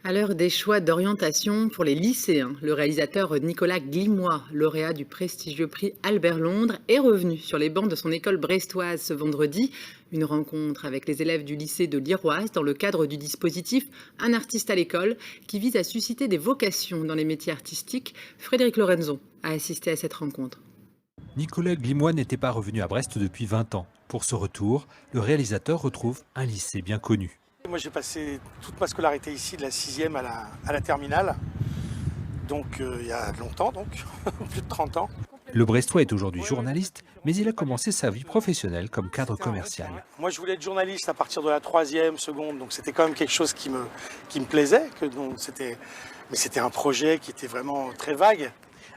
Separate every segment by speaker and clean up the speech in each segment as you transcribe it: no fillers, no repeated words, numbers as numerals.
Speaker 1: À l'heure des choix d'orientation pour les lycéens, le réalisateur Nicolas Glimois, lauréat du prestigieux prix Albert Londres, est revenu sur les bancs de son école brestoise ce vendredi. Une rencontre avec les élèves du lycée de l'Iroise dans le cadre du dispositif Un artiste à l'école qui vise à susciter des vocations dans les métiers artistiques. Frédéric Lorenzon a assisté à cette rencontre.
Speaker 2: Nicolas Glimois n'était pas revenu à Brest depuis 20 ans. Pour ce retour, le réalisateur retrouve un lycée bien connu.
Speaker 3: Moi j'ai passé toute ma scolarité ici, de la 6e à la terminale, donc il y a longtemps, donc plus de 30 ans.
Speaker 2: Le Brestois est aujourd'hui journaliste, mais il a commencé sa vie professionnelle comme cadre commercial.
Speaker 3: Moi je voulais être journaliste à partir de la 3e, seconde, donc c'était quand même quelque chose qui me plaisait, mais c'était un projet qui était vraiment très vague.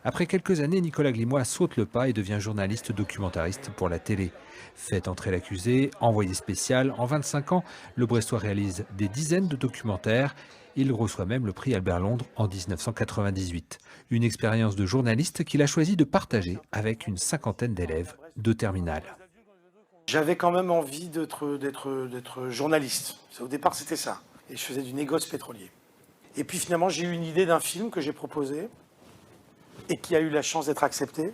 Speaker 2: Après quelques années, Nicolas Glimois saute le pas et devient journaliste documentariste pour la télé. Fait entrer l'accusé, envoyé spécial, en 25 ans, le Brestois réalise des dizaines de documentaires. Il reçoit même le prix Albert Londres en 1998. Une expérience de journaliste qu'il a choisi de partager avec une cinquantaine d'élèves de terminale.
Speaker 3: J'avais quand même envie d'être journaliste. Au départ c'était ça. Et je faisais du négoce pétrolier. Et puis finalement j'ai eu une idée d'un film que j'ai proposé et qui a eu la chance d'être accepté.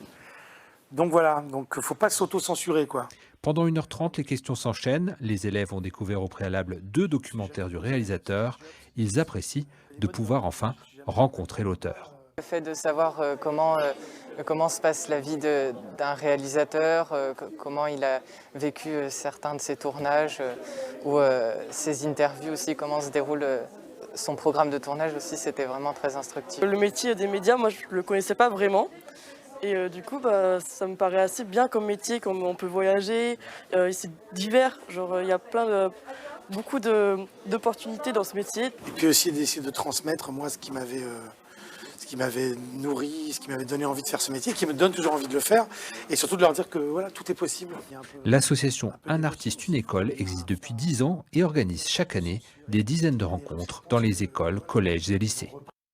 Speaker 3: Donc voilà, donc faut pas s'auto-censurer quoi.
Speaker 2: Pendant 1h30, les questions s'enchaînent. Les élèves ont découvert au préalable 2 documentaires du réalisateur. Ils apprécient de pouvoir enfin rencontrer l'auteur.
Speaker 4: Le fait de savoir comment se passe la vie d'un réalisateur, comment il a vécu certains de ses tournages ou ses interviews aussi, comment se déroule son programme de tournage aussi, c'était vraiment très instructif.
Speaker 5: Le métier des médias, moi je ne le connaissais pas vraiment. Et du coup, ça me paraît assez bien comme métier, comme on peut voyager. C'est divers, genre il y a beaucoup d'opportunités dans ce métier.
Speaker 3: Et puis aussi d'essayer de transmettre, moi, ce qui m'avait nourri, ce qui m'avait donné envie de faire ce métier, qui me donne toujours envie de le faire, et surtout de leur dire que voilà, tout est possible.
Speaker 2: L'association Un artiste, une école existe depuis 10 ans et organise chaque année des dizaines de rencontres dans les écoles, collèges et lycées.